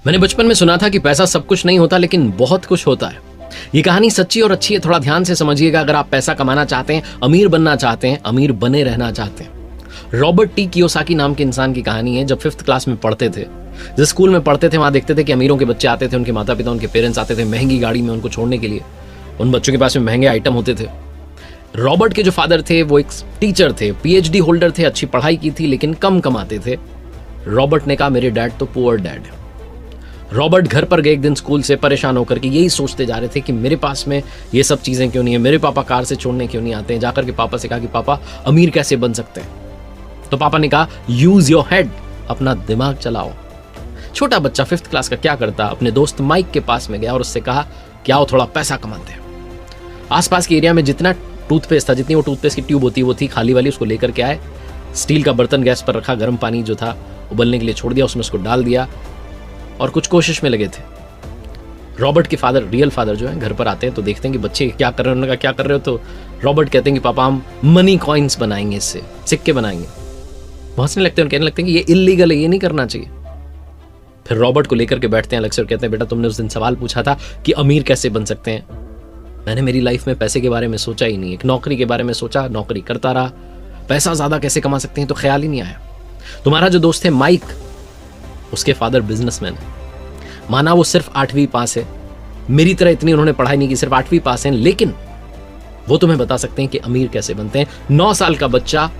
मैंने बचपन में सुना था कि पैसा सब कुछ नहीं होता, लेकिन बहुत कुछ होता है। ये कहानी सच्ची और अच्छी है, थोड़ा ध्यान से समझिएगा। अगर आप पैसा कमाना चाहते हैं, अमीर बनना चाहते हैं, अमीर बने रहना चाहते हैं। रॉबर्ट टी कियोसाकी नाम के इंसान की कहानी है। जब 5th क्लास में पढ़ते थे, जिस स्कूल में पढ़ते थे, वहां देखते थे कि अमीरों के बच्चे आते थे, उनके माता पिता, उनके पेरेंट्स आते थे महंगी गाड़ी में उनको छोड़ने के लिए। उन बच्चों के पास में महंगे आइटम होते थे। रॉबर्ट के जो फादर थे वो एक टीचर थे, PhD होल्डर थे, अच्छी पढ़ाई की थी, लेकिन कम कमाते थे। रॉबर्ट ने कहा मेरे डैड तो पुअर डैड है। रॉबर्ट घर पर गए एक दिन स्कूल से परेशान होकर के, यही सोचते जा रहे थे कि मेरे पास में ये सब चीजें क्यों नहीं है, मेरे पापा कार से छोड़ने क्यों नहीं आते हैं। जाकर के पापा से कहा कि पापा अमीर कैसे बन सकते हैं। तो पापा ने कहा यूज योर हेड, अपना दिमाग चलाओ। छोटा बच्चा 5th क्लास का क्या करता, अपने दोस्त माइक के पास में गया और उससे कहा कि आओ थोड़ा पैसा कमाते हैं। आसपास के एरिया में जितना टूथपेस्ट था, जितनी वो टूथपेस्ट की ट्यूब होती है वो थी खाली वाली, उसको लेकर के आए। स्टील का बर्तन गैस पर रखा, गर्म पानी जो था उबलने के लिए छोड़ दिया, उसमें उसको डाल दिया और कुछ कोशिश में लगे थे। रॉबर्ट के फादर, रियल फादर जो है, घर पर आते हैं तो देखते हैं कि बच्चे क्या कर रहे हैं। उन्होंने कहा क्या कर रहे हो? तो रॉबर्ट कहते हैं कि पापा हम मनी कॉइन्स बनाएंगे, इससे सिक्के बनाएंगे। हंसने लगते हैं, कहने लगते हैं कि ये इल्लीगल है, ये नहीं करना चाहिए। फिर रॉबर्ट को लेकर के बैठते हैं अलग से और कहते हैं बेटा तुमने उस दिन सवाल पूछा था कि अमीर कैसे बन सकते हैं। मैंने मेरी लाइफ में पैसे के बारे में सोचा ही नहीं, एक नौकरी के बारे में सोचा, नौकरी करता रहा। पैसा ज्यादा कैसे कमा सकते हैं तो ख्याल ही नहीं आया। तुम्हारा जो दोस्त है माइक, उसके फादर बिजनेसमैन है। माना वो सिर्फ 8वीं पास है, मेरी तरह इतनी उन्होंने पढ़ाई नहीं की, सिर्फ 8वीं पास है, लेकिन वो तुम्हें बता सकते हैं कि अमीर कैसे बनते हैं। 9 साल का बच्चा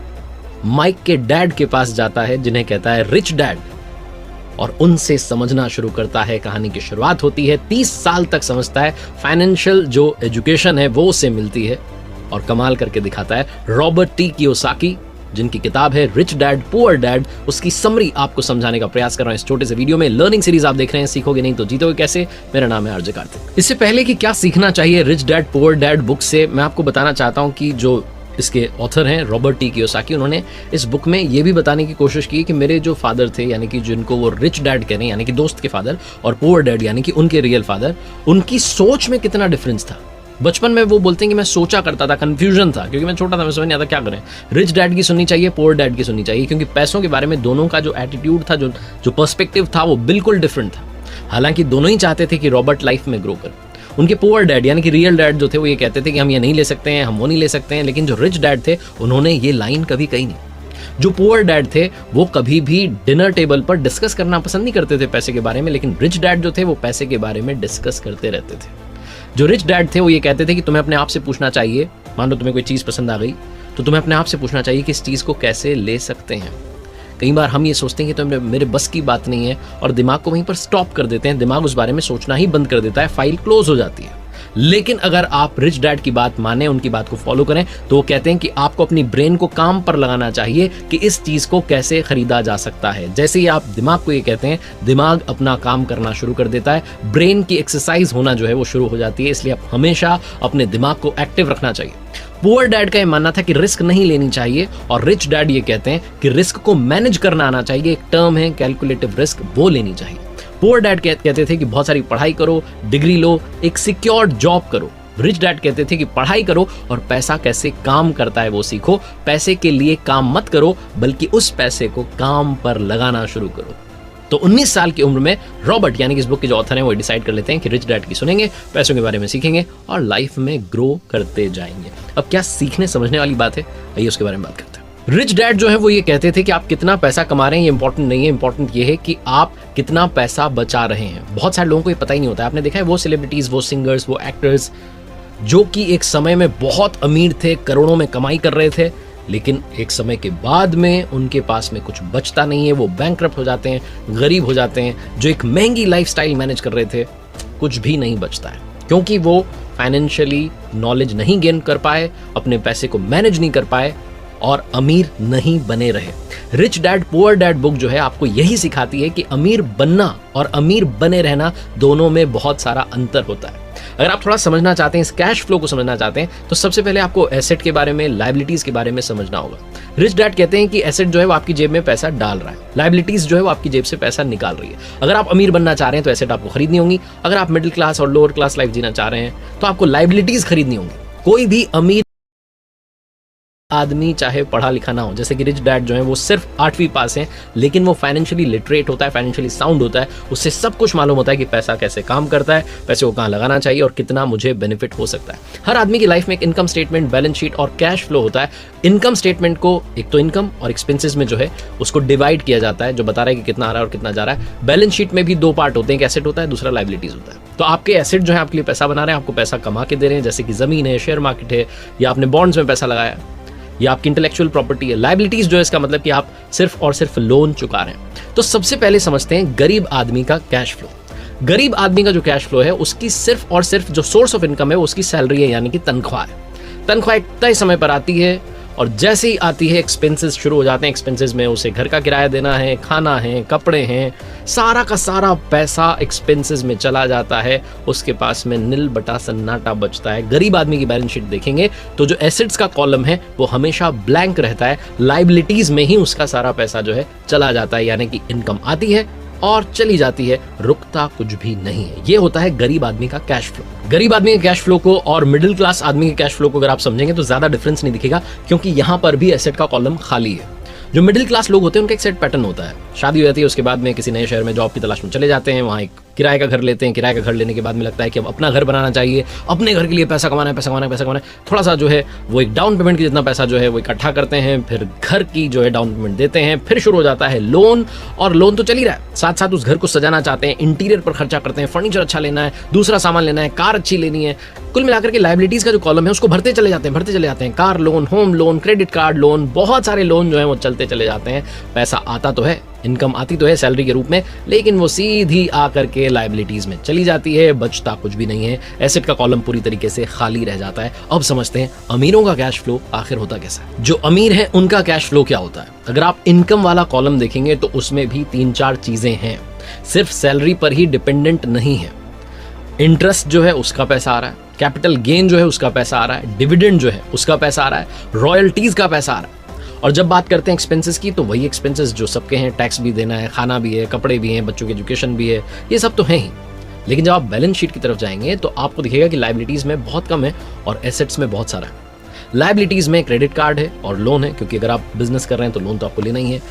माइक के डैड के पास जाता है, जिन्हें कहता है रिच डैड, और उनसे समझना शुरू करता है। कहानी की शुरुआत होती है, 30 साल तक समझता है। फाइनेंशियल जो एजुकेशन है वो उससे मिलती है और कमाल करके दिखाता है। रॉबर्ट टी कियोसाकी, जिनकी किताब है रिच डैड पुअर डैड, उसकी समरी आपको समझाने का प्रयास कर रहा हूं इस छोटे से वीडियो में। लर्निंग सीरीज आप देख रहे हैं, सीखोगे नहीं तो जीतोगे कैसे। मेरा नाम है आरजे कार्तिक। इससे पहले कि क्या सीखना चाहिए rich dad poor dad book से, मैं आपको बताना चाहता हूं कि जो इसके ऑथर हैं रॉबर्ट टी कियोसाकी, उन्होंने इस बुक में ये भी बताने की कोशिश की कि मेरे जो फादर थे, यानी कि जिनको वो रिच डैड कह रहे हैं, यानी कि दोस्त के फादर, और पुअर डैड यानी कि उनके रियल फादर, उनकी सोच में कितना डिफरेंस था। बचपन में वो बोलते हैं कि मैं सोचा करता था, कंफ्यूजन था, क्योंकि मैं छोटा था, मैं समझ नहीं आता क्या करें। रिच डैड की सुननी चाहिए, पुअर डैड की सुननी चाहिए, क्योंकि पैसों के बारे में दोनों का जो एटीट्यूड था, जो पर्सपेक्टिव था, वो बिल्कुल डिफरेंट था। हालांकि दोनों ही चाहते थे कि रॉबर्ट लाइफ में ग्रो करे। उनके पुअर डैड यानी कि रियल डैड जो थे, वो ये कहते थे कि हम ये नहीं ले सकते हैं, हम वो नहीं ले सकते हैं, लेकिन जो रिच डैड थे उन्होंने ये लाइन कभी कही नहीं। जो पुअर डैड थे वो कभी भी डिनर टेबल पर डिस्कस करना पसंद नहीं करते थे पैसे के बारे में, लेकिन रिच डैड जो थे वो पैसे के बारे में डिस्कस करते रहते थे। जो रिच डैड थे वो ये कहते थे कि तुम्हें अपने आप से पूछना चाहिए, मान लो तुम्हें कोई चीज़ पसंद आ गई तो तुम्हें अपने आप से पूछना चाहिए कि इस चीज़ को कैसे ले सकते हैं। कई बार हम ये सोचते हैं कि तो मेरे बस की बात नहीं है और दिमाग को वहीं पर स्टॉप कर देते हैं, दिमाग उस बारे में सोचना ही बंद कर देता है, फाइल क्लोज हो जाती है। लेकिन अगर आप रिच डैड की बात माने, उनकी बात को फॉलो करें, तो वो कहते हैं कि आपको अपनी ब्रेन को काम पर लगाना चाहिए कि इस चीज को कैसे खरीदा जा सकता है। जैसे ही आप दिमाग को ये कहते हैं, दिमाग अपना काम करना शुरू कर देता है, ब्रेन की एक्सरसाइज होना जो है वो शुरू हो जाती है। इसलिए आप हमेशा अपने दिमाग को एक्टिव रखना चाहिए। पुअर डैड का ये मानना था कि रिस्क नहीं लेनी चाहिए, और रिच डैड ये कहते हैं कि रिस्क को मैनेज करना आना चाहिए। एक टर्म है कैलकुलेटिव रिस्क, वो लेनी चाहिए। पुअर डैड कहते थे कि बहुत सारी पढ़ाई करो, डिग्री लो, एक सिक्योर्ड जॉब करो। रिच डैड कहते थे कि पढ़ाई करो और पैसा कैसे काम करता है वो सीखो। पैसे के लिए काम मत करो, बल्कि उस पैसे को काम पर लगाना शुरू करो। तो 19 साल की उम्र में रॉबर्ट यानी कि इस बुक के जो ऑथर हैं वो डिसाइड कर लेते हैं कि रिच डैड की सुनेंगे, पैसों के बारे में सीखेंगे और लाइफ में ग्रो करते जाएंगे। अब क्या सीखने समझने वाली बात है, आइए उसके बारे में बात करते हैं। रिच डैड जो है वो ये कहते थे कि आप कितना पैसा कमा रहे हैं ये इंपॉर्टेंट नहीं है, इंपॉर्टेंट ये है कि आप कितना पैसा बचा रहे हैं। बहुत सारे लोगों को ये पता ही नहीं होता है। आपने देखा है वो सेलिब्रिटीज, वो सिंगर्स, वो एक्टर्स जो कि एक समय में बहुत अमीर थे, करोड़ों में कमाई कर रहे थे, लेकिन एक समय के बाद में उनके पास में कुछ बचता नहीं है, वो बैंकरप्ट हो जाते हैं, गरीब हो जाते हैं। जो एक महंगी लाइफस्टाइल मैनेज कर रहे थे, कुछ भी नहीं बचता है, क्योंकि वो फाइनेंशियली नॉलेज नहीं गेन कर पाए, अपने पैसे को मैनेज नहीं कर पाए और अमीर नहीं बने रहे। Rich dad poor dad book जो है आपको यही सिखाती है कि अमीर बनना और अमीर बने रहना दोनों में बहुत सारा अंतर होता है। अगर आप थोड़ा समझना चाहते हैं, इस कैश फ्लो को समझना चाहते हैं, तो सबसे पहले आपको एसेट के बारे में, लायबिलिटीज के बारे में समझना होगा। रिच डैड कहते हैं कि एसेट जो है वो आपकी जेब में पैसा डाल रहा है, लायबिलिटीज जो है वो आपकी जेब से पैसा निकाल रही है। अगर आप अमीर बनना चाह रहे हैं तो एसेट आपको खरीदनी होंगी। अगर आप मिडिल क्लास और लोअर क्लास लाइफ जीना चाह रहे हैं तो आपको लायबिलिटीज खरीदनी होंगी। कोई भी अमीर आदमी चाहे पढ़ा लिखा ना हो, जैसे कि रिच डैड जो है वो सिर्फ 8वीं पास हैं, लेकिन वो फाइनेंशियली लिटरेट होता है, फाइनेंशियली साउंड होता है, उससे सब कुछ मालूम होता है कि पैसा कैसे काम करता है, पैसे को कहाँ लगाना चाहिए और कितना मुझे बेनिफिट हो सकता है। हर आदमी की लाइफ में एक इनकम स्टेटमेंट, बैलेंस शीट और कैश फ्लो होता है। इनकम स्टेटमेंट को एक तो इनकम और एक्सपेंसेस में जो है उसको डिवाइड किया जाता है, जो बता रहा है कि कितना आ रहा है और कितना जा रहा है। बैलेंस शीट में भी 2 पार्ट होते हैं, एक एसेट होता है, दूसरा लायबिलिटीज होता है। तो आपके एसेट जो है आपके लिए पैसा बना रहे हैं, आपको पैसा कमा के दे रहे हैं, जैसे कि जमीन है, शेयर मार्केट है, या आपने बॉन्ड्स में पैसा लगाया, या आपकी इंटेलेक्चुअल प्रॉपर्टी है। लायबिलिटीज जो है इसका मतलब कि आप सिर्फ और सिर्फ लोन चुका रहे हैं। तो सबसे पहले समझते हैं गरीब आदमी का कैश फ्लो। गरीब आदमी का जो कैश फ्लो है उसकी सिर्फ और सिर्फ जो सोर्स ऑफ इनकम है वो उसकी सैलरी है, यानी कि तनख्वाह है। तनख्वाह एक तय समय पर आती है और जैसे ही आती है एक्सपेंसेस शुरू हो जाते हैं। एक्सपेंसेस में उसे घर का किराया देना है, खाना है, कपड़े हैं, सारा का सारा पैसा एक्सपेंसेस में चला जाता है। उसके पास में नील बटा सन्नाटा बचता है। गरीब आदमी की बैलेंस शीट देखेंगे तो जो एसेट्स का कॉलम है वो हमेशा ब्लैंक रहता है। लायबिलिटीज में ही उसका सारा पैसा जो है चला जाता है, यानी कि इनकम आती है और चली जाती है, रुकता कुछ भी नहीं है। ये होता है गरीब आदमी का कैश फ्लो। गरीब आदमी के कैश फ्लो को और मिडिल क्लास आदमी के कैश फ्लो को अगर आप समझेंगे तो ज्यादा डिफरेंस नहीं दिखेगा, क्योंकि यहां पर भी एसेट का कॉलम खाली है। जो मिडिल क्लास लोग होते हैं उनका एक सेट पैटर्न होता है। शादी हो जाती है, उसके बाद में किसी नए शहर में जॉब की तलाश में चले जाते हैं, वहाँ एक किराए का घर लेते हैं। किराए का घर लेने के बाद में लगता है कि अब अपना घर बनाना चाहिए, अपने घर के लिए पैसा कमाना है, पैसा कमाना है, पैसा कमाना है। थोड़ा सा जो है वो एक डाउन पेमेंट की जितना पैसा जो है वो इकट्ठा करते हैं, फिर घर की जो है डाउन पेमेंट देते हैं, फिर शुरू हो जाता है लोन। और लोन तो चल ही रहा है, साथ साथ उस घर को सजाना चाहते हैं, इंटीरियर पर खर्चा करते हैं, फर्नीचर अच्छा लेना है, दूसरा सामान लेना है, कार अच्छी लेनी है। कुल मिलाकर के लायबिलिटीज का जो कॉलम है उसको भरते चले जाते हैं। Car loan, home loan, credit card loan, बहुत सारे लोन जो है वो चलते चले जाते हैं। पैसा आता तो है, इनकम आती तो है सैलरी के रूप में, लेकिन वो सीधी आकर के लायबिलिटीज में चली जाती है, बचता कुछ भी नहीं है। एसेट का कॉलम पूरी तरीके से खाली रह जाता है। अब समझते हैं अमीरों का कैश फ्लो आखिर होता कैसा है। जो अमीर है उनका कैश फ्लो क्या होता है। अगर आप इनकम वाला कॉलम देखेंगे तो उसमें भी 3-4 चीजें हैं, सिर्फ सैलरी पर ही डिपेंडेंट नहीं है। इंटरेस्ट जो है उसका पैसा आ रहा है, कैपिटल गेन जो है उसका पैसा आ रहा है, डिविडेंड जो है उसका पैसा आ रहा है, रॉयल्टीज का पैसा आ रहा है। और जब बात करते हैं एक्सपेंसेस की तो वही एक्सपेंसेस जो सबके हैं, टैक्स भी देना है, खाना भी है, कपड़े भी हैं, बच्चों की एजुकेशन भी है, ये सब तो है ही। लेकिन जब आप बैलेंस शीट की तरफ जाएंगे तो आपको दिखेगा कि लायबिलिटीज में बहुत कम है और एसेट्स में बहुत सारा है। लायबिलिटीज में क्रेडिट कार्ड है और लोन है, क्योंकि अगर आप बिजनेस कर रहे हैं तो लोन तो आपको लेना ही है,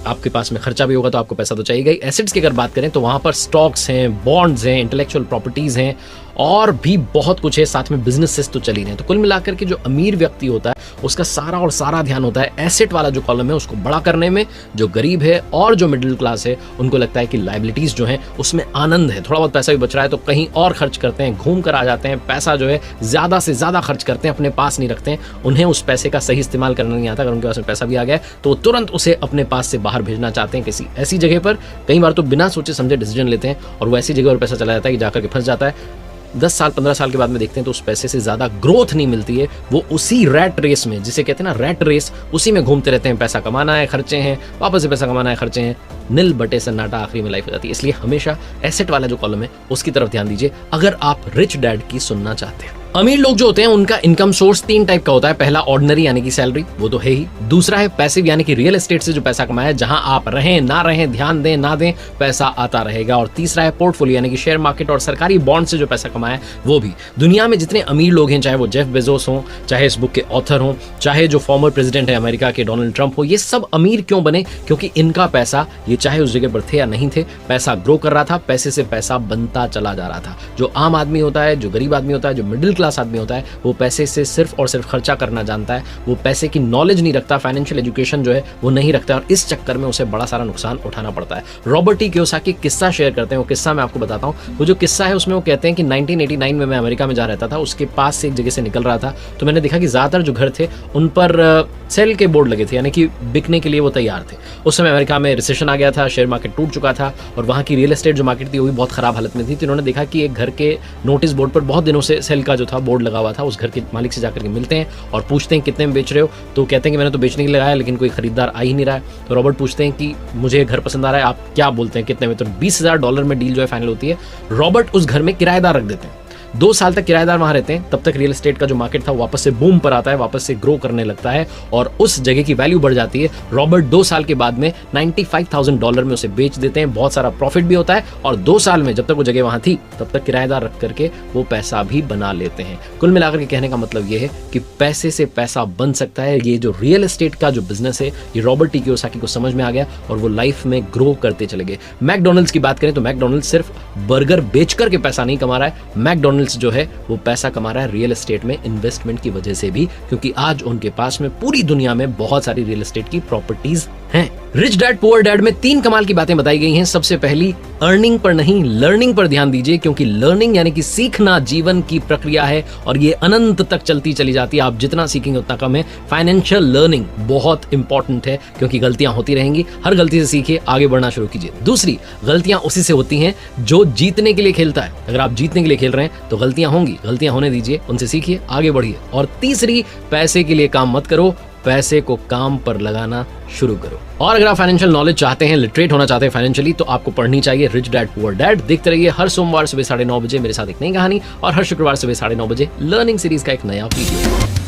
आपके पास में खर्चा भी होगा तो आपको पैसा तो चाहिए ही। एसेट्स की अगर बात करें तो वहां पर स्टॉक्स हैं, बॉन्ड्स हैं, इंटेलेक्चुअल प्रॉपर्टीज हैं और भी बहुत कुछ है, साथ में बिजनेसेस तो चल ही रहे हैं। तो कुल मिलाकर के जो अमीर व्यक्ति होता है उसका सारा और सारा ध्यान होता है एसेट वाला जो कॉलम है उसको बड़ा करने में। जो गरीब है और जो मिडिल क्लास है उनको लगता है कि लायबिलिटीज जो है उसमें आनंद है, थोड़ा बहुत पैसा भी बच रहा है तो कहीं और खर्च करते हैं, घूम कर आ जाते हैं, पैसा जो है ज्यादा से ज्यादा खर्च करते हैं, अपने पास नहीं रखते हैं। उन्हें उस पैसे का सही इस्तेमाल करना नहीं आता। अगर उनके पास में पैसा भी आ गया तो वो तुरंत उसे अपने पास से बाहर भेजना चाहते हैं किसी ऐसी जगह पर। कई बार तो बिना सोचे समझे डिसीजन लेते हैं और वो ऐसी जगह पर पैसा चला जाता है कि जाकर के फंस जाता है। 10 साल 15 साल के बाद में देखते हैं तो उस पैसे से ज्यादा ग्रोथ नहीं मिलती है। वो उसी रैट रेस में, जिसे कहते हैं ना रैट रेस, उसी में घूमते रहते हैं। पैसा कमाना है, खर्चे हैं, वापस से पैसा कमाना है, खर्चे हैं, नील बटे सन्नाटा आखिरी में लाइफ हो जाती है। इसलिए हमेशा एसेट वाला जो कॉलम है उसकी तरफ ध्यान दीजिए अगर आप रिच डैड की सुनना चाहते हैं। अमीर लोग जो होते हैं उनका इनकम सोर्स 3 टाइप का होता है। पहला ऑर्डिनरी यानी कि सैलरी, वो तो है ही। दूसरा है पैसिव यानी कि रियल एस्टेट से जो पैसा कमाया, जहां आप रहें ना रहें, ध्यान दें ना दें, पैसा आता रहेगा। और तीसरा है पोर्टफोलियो यानी कि शेयर मार्केट और सरकारी बॉन्ड से जो पैसा कमाया वो भी। दुनिया में जितने अमीर लोग हैं, चाहे वो जेफ बेजोस हों, चाहे इस बुक के ऑथर हों, चाहे जो फॉर्मर प्रेसिडेंट है अमेरिका के डोनाल्ड ट्रंप हो, ये सब अमीर क्यों बने? क्योंकि इनका पैसा, ये चाहे उस जगह पर थे या नहीं थे, पैसा ग्रो कर रहा था, पैसे से पैसा बनता चला जा रहा था। जो आम आदमी होता है, जो गरीब आदमी होता है, जो मिडिल क्लास आदमी होता है, वो पैसे से सिर्फ और सिर्फ खर्चा करना जानता है। वो पैसे की नॉलेज नहीं रखता, फाइनेंशियल एजुकेशन जो है वो नहीं रखता और इस चक्कर में उसे बड़ा सारा नुकसान उठाना पड़ता है। रॉबर्ट टी कियोसाकी किस्सा शेयर करते हैं, वो किस्सा मैं आपको बताता हूँ। वो जो किस्सा है उसमें वो कहते हैं कि 1989 में मैं अमेरिका में जा रहता था, उसके पास से एक जगह से निकल रहा था तो मैंने देखा कि ज्यादातर जो घर थे उन पर सेल के बोर्ड लगे थे, यानी कि बिकने के लिए वो तैयार थे। उस समय अमेरिका में रिसेशन आ गया था, शेयर मार्केट टूट चुका था और वहाँ की रियल एस्टेट जो मार्केट थी वो भी बहुत खराब हालत में थी। तो इन्होंने देखा कि एक घर के नोटिस बोर्ड पर बहुत दिनों से सेल का जो था बोर्ड लगा हुआ था। उस घर के मालिक से जाकर के मिलते हैं और पूछते हैं कितने में बेच रहे हो, तो कहते हैं कि मैंने तो बेचने के लिए लगाया लेकिन कोई खरीदार आ ही नहीं रहा है। तो रॉबर्ट पूछते हैं कि मुझे घर पसंद आ रहा है, आप क्या बोलते हैं कितने में? तो $20,000 में डील जो है फाइनल होती है। रॉबर्ट उस घर में किराएदार रख देते हैं। 2 साल तक किराएदार वहां रहते हैं, तब तक रियल एस्टेट का जो मार्केट था वापस से बूम पर आता है, वापस से ग्रो करने लगता है और उस जगह की वैल्यू बढ़ जाती है। रॉबर्ट 2 साल के बाद में $95,000 में उसे बेच देते हैं, बहुत सारा प्रॉफिट भी होता है और 2 साल में जब तक वो जगह वहां थी तब तक किराएदार रख करके वो पैसा भी बना लेते हैं। कुल मिलाकर के कहने का मतलब ये है कि पैसे से पैसा बन सकता है। ये जो रियल एस्टेट का जो बिजनेस है ये रॉबर्ट टी कियोसाकी को समझ में आ गया और वो लाइफ में ग्रो करते चले गए। मैकडॉनल्ड्स की बात करें तो मैकडॉनल्ड्स सिर्फ बर्गर बेचकर के पैसा नहीं कमा रहा है, मैकडॉनल्ड्स जो है वो पैसा कमा रहा है रियल एस्टेट में इन्वेस्टमेंट की वजह से भी, क्योंकि आज उनके पास में पूरी दुनिया में बहुत सारी रियल एस्टेट की प्रॉपर्टीज हैं। रिच डैड पुअर डैड में 3 कमाल की बातें बताई गई हैं। सबसे पहली, अर्निंग पर नहीं लर्निंग पर ध्यान दीजिए, क्योंकि लर्निंग यानी कि सीखना जीवन की प्रक्रिया है और ये अनंत तक चलती चली जाती है। आप जितना सीखेंगे उतना कम है। फाइनेंशियल लर्निंग बहुत इंपॉर्टेंट है क्योंकि गलतियां होती रहेंगी, हर गलती से सीखिए, आगे बढ़ना शुरू कीजिए। दूसरी, गलतियां उसी से होती हैं जो जीतने के लिए खेलता है। अगर आप जीतने के लिए खेल रहे हैं तो गलतियां होंगी, गलतियां होने दीजिए, उनसे सीखिए, आगे बढ़िए। और तीसरी, पैसे के लिए काम मत करो, पैसे को काम पर लगाना शुरू करो। और अगर आप फाइनेंशियल नॉलेज चाहते हैं, लिटरेट होना चाहते हैं फाइनेंशियली, तो आपको पढ़नी चाहिए रिच डैड पुअर डैड। देखते रहिए हर सोमवार सुबह 9:30 बजे मेरे साथ एक नई कहानी और हर शुक्रवार सुबह 9:30 बजे लर्निंग सीरीज का एक नया वीडियो।